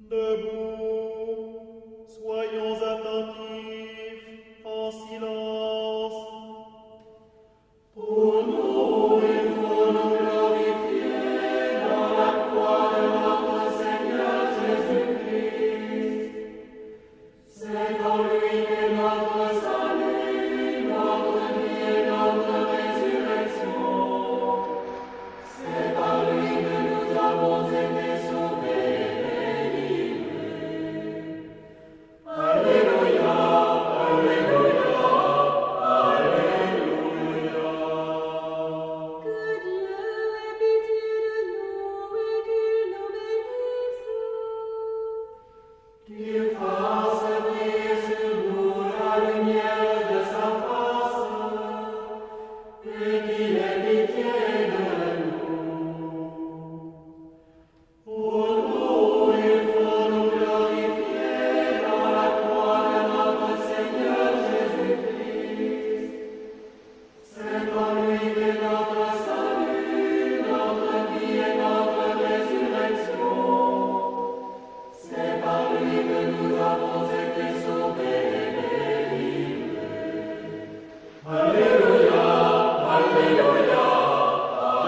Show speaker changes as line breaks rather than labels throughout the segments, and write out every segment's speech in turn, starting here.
Debout, soyons attentifs, en silence. Pour nous, il faut nous glorifier dans la croix de notre Seigneur Jésus-Christ. C'est en lui qu'est notre salut, notre vie et notre résurrection. C'est par lui que nous avons été sauvés.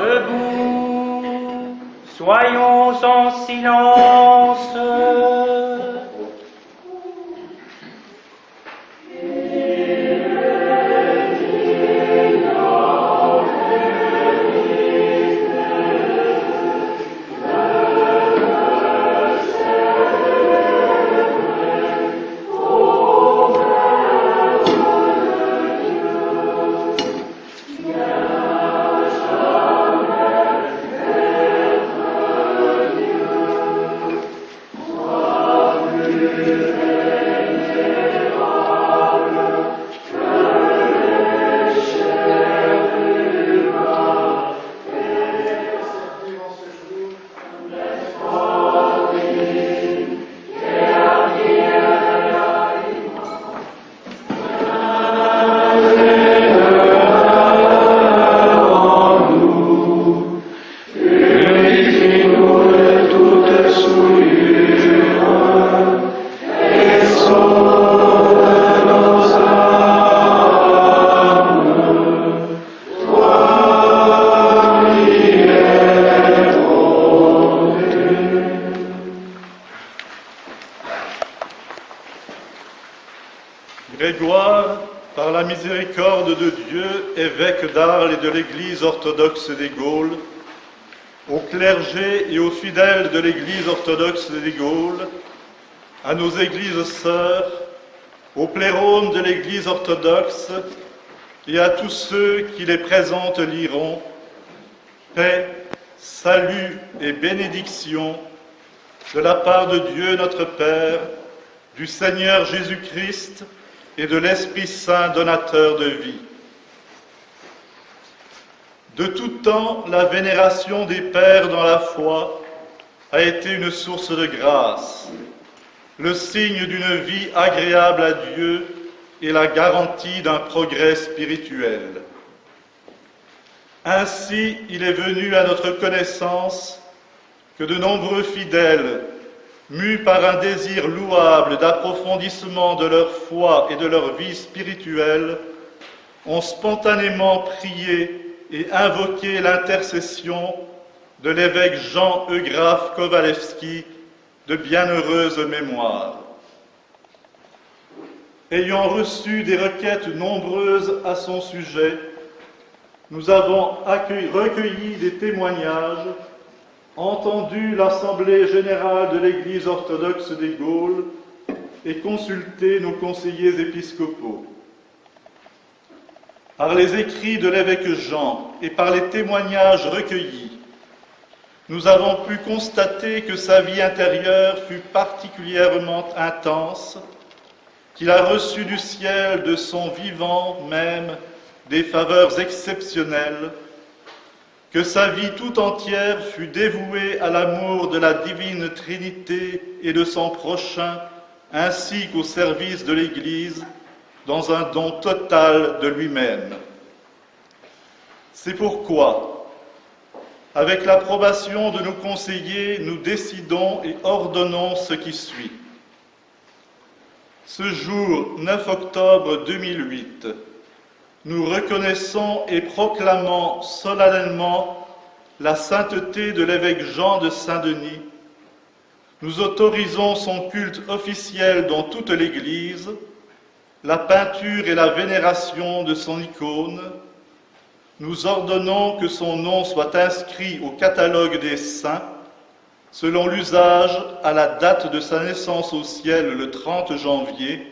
Debout, soyons en silence.
Grégoire, par la miséricorde de Dieu, évêque d'Arles et de l'Église orthodoxe des Gaules, au clergé et aux fidèles de l'Église orthodoxe des Gaules, à nos églises sœurs, aux plérones de l'Église orthodoxe et à tous ceux qui les présentent liront, paix, salut et bénédiction de la part de Dieu notre Père, du Seigneur Jésus-Christ et de l'Esprit Saint donateur de vie. De tout temps, la vénération des pères dans la foi a été une source de grâce, le signe d'une vie agréable à Dieu et la garantie d'un progrès spirituel. Ainsi, il est venu à notre connaissance que de nombreux fidèles, mus par un désir louable d'approfondissement de leur foi et de leur vie spirituelle, ont spontanément prié et invoqué l'intercession de l'évêque Jean Eugraphe Kowalewski, de bienheureuse mémoire. Ayant reçu des requêtes nombreuses à son sujet, nous avons recueilli des témoignages, entendu l'Assemblée générale de l'Église orthodoxe des Gaules et consulté nos conseillers épiscopaux. Par les écrits de l'évêque Jean et par les témoignages recueillis, nous avons pu constater que sa vie intérieure fut particulièrement intense, qu'il a reçu du ciel de son vivant même des faveurs exceptionnelles, que sa vie tout entière fut dévouée à l'amour de la divine Trinité et de son prochain, ainsi qu'au service de l'Église, dans un don total de lui-même. C'est pourquoi, Avec l'approbation de nos conseillers, nous décidons et ordonnons ce qui suit. Ce jour, 9 octobre 2008, nous reconnaissons et proclamons solennellement la sainteté de l'évêque Jean de Saint-Denis. Nous autorisons son culte officiel dans toute l'Église, la peinture et la vénération de son icône. Nous ordonnons que son nom soit inscrit au catalogue des saints, selon l'usage à la date de sa naissance au ciel le 30 janvier,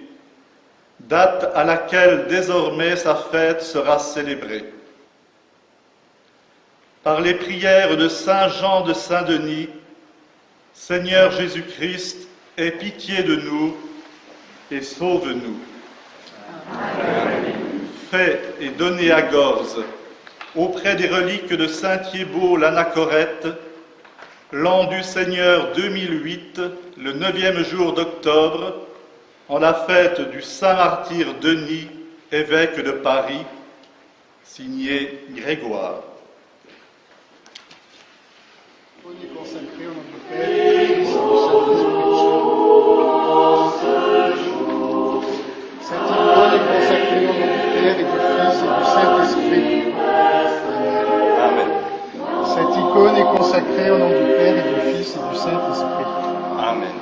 date à laquelle désormais sa fête sera célébrée. Par les prières de Saint Jean de Saint-Denis, Seigneur Jésus-Christ, aie pitié de nous et sauve-nous. Fait et donné à Gorze, auprès des reliques de Saint Thiébaut l'Anachorète, l'an du Seigneur 2008, le 9e jour d'octobre, en la fête du Saint-Martyr Denis, évêque de Paris, signé Grégoire.
On est consacré au nom du Père, du Fils et du Saint-Esprit. Cette icône est consacrée au nom du Père et du Fils et du Saint-Esprit.
Amen.
Cette icône est consacrée au nom du Père et du Fils et du Saint-Esprit.
Amen.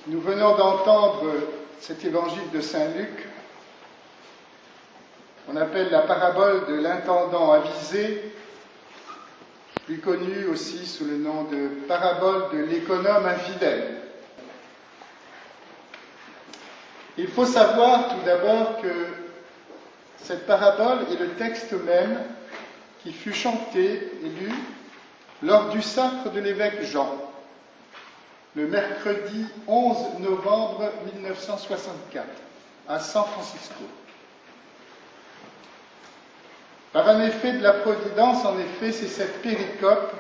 Nous venons d'entendre cet évangile de Saint Luc, qu'on appelle la parabole de l'intendant avisé, plus connue aussi sous le nom de parabole de l'économe infidèle. Il faut savoir tout d'abord que cette parabole est le texte même qui fut chanté et lu lors du sacre de l'évêque Jean, le mercredi 11 novembre 1964, à San Francisco. Par un effet de la providence, en effet, c'est cette péricope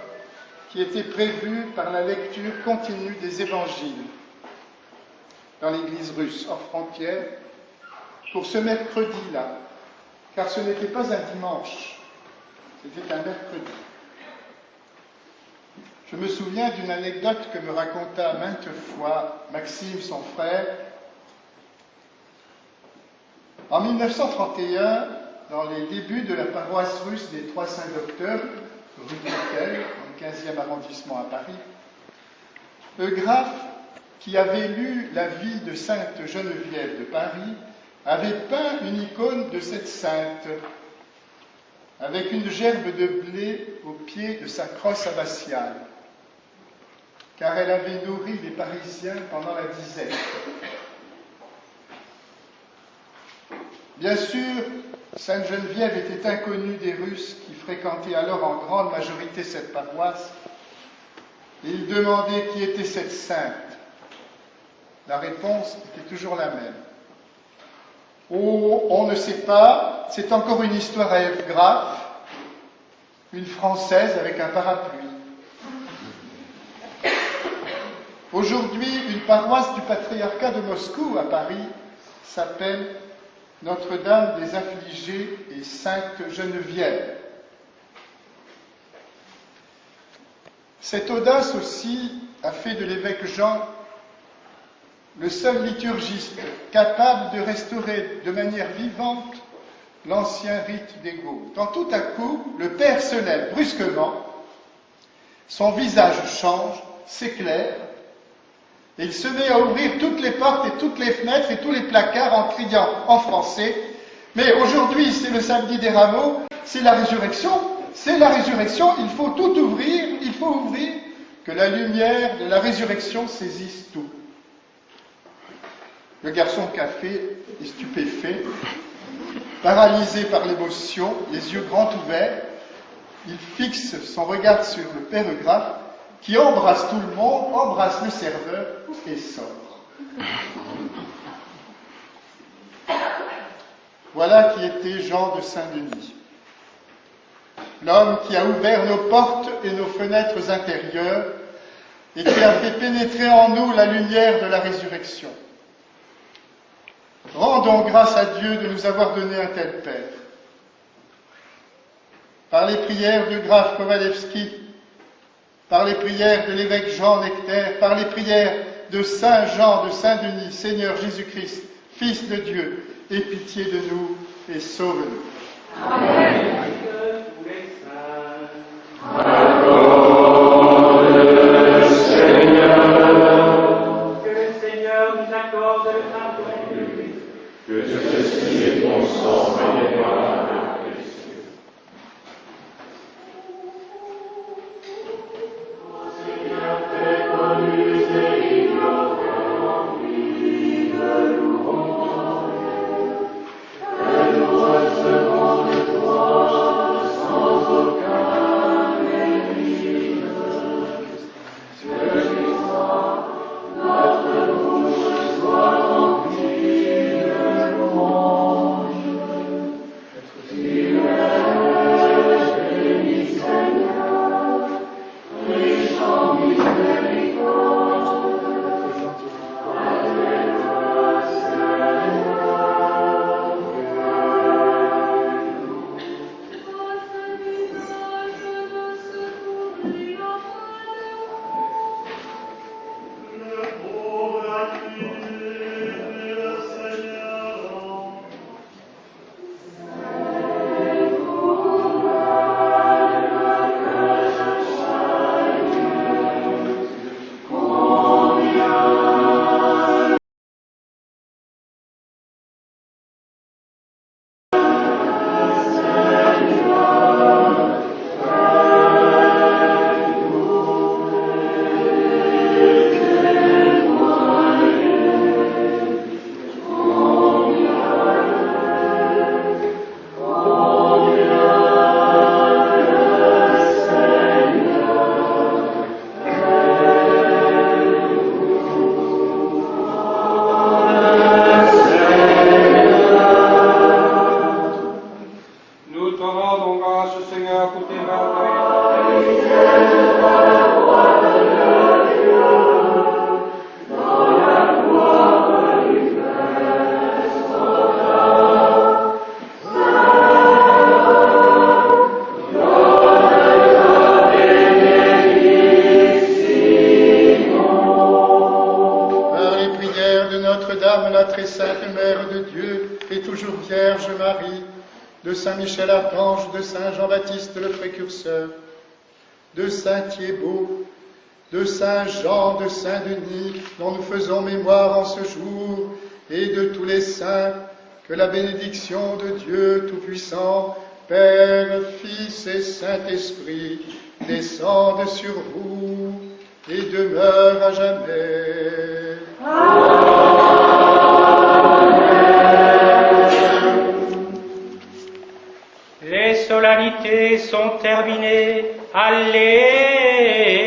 qui était prévu par la lecture continue des évangiles dans l'Église russe, hors frontières, pour ce mercredi-là, car ce n'était pas un dimanche, c'était un mercredi. Je me souviens d'une anecdote que me raconta maintes fois Maxime, son frère. En 1931, dans les débuts de la paroisse russe des Trois Saints-Docteurs, rue Coquel, dans le 15e arrondissement à Paris, Eugraphe, qui avait lu la vie de Sainte Geneviève de Paris, avait peint une icône de cette sainte, avec une gerbe de blé au pied de sa crosse abbatiale, car elle avait nourri les Parisiens pendant la disette. Bien sûr, Sainte Geneviève était inconnue des Russes qui fréquentaient alors en grande majorité cette paroisse, et ils demandaient qui était cette sainte. La réponse était toujours la même. Oh, on ne sait pas, c'est encore une histoire à Evgraphe, une Française avec un parapluie. Aujourd'hui, une paroisse du patriarcat de Moscou à Paris s'appelle Notre-Dame des Affligés et Sainte Geneviève. Cette audace aussi a fait de l'évêque Jean le seul liturgiste capable de restaurer de manière vivante l'ancien rite des Gaules. Quand tout à coup, le Père se lève brusquement, son visage change, s'éclaire, et il se met à ouvrir toutes les portes et toutes les fenêtres et tous les placards en criant en français « Mais aujourd'hui, c'est le samedi des rameaux, c'est la résurrection, il faut tout ouvrir, il faut ouvrir, que la lumière de la résurrection saisisse tout. » Le garçon café est stupéfait, paralysé par l'émotion, les yeux grands ouverts, il fixe son regard sur le père Eugraphe, qui embrasse tout le monde, embrasse le serveur et sort. Voilà qui était Jean de Saint-Denis, l'homme qui a ouvert nos portes et nos fenêtres intérieures et qui a fait pénétrer en nous la lumière de la résurrection. Rendons grâce à Dieu de nous avoir donné un tel Père. Par les prières de Graf Kowalewski, par les prières de l'évêque Jean Nectaire, par les prières de Saint Jean de Saint-Denis, Seigneur Jésus-Christ, Fils de Dieu, aie pitié de nous et sauve-nous.
Amen. De tous les saints. Que le Seigneur nous accorde le pardon.
Que ceci est ton sang et par le Christ. Seigneur, fais connus et ignorés en vie de louange, que nous recevons de toi sans aucun mérite. Que Christ, notre bouche soit remplie de louange.
Notre-Dame, la très sainte Mère de Dieu, et toujours Vierge Marie, de Saint Michel Archange, de Saint Jean-Baptiste le Précurseur, de Saint Thiébaut, de Saint Jean, de Saint Denis, dont nous faisons mémoire en ce jour, et de tous les saints, que la bénédiction de Dieu Tout-Puissant, Père, Fils et Saint-Esprit, descende sur vous et demeure à jamais.
Les solennités sont terminées. Alléluia.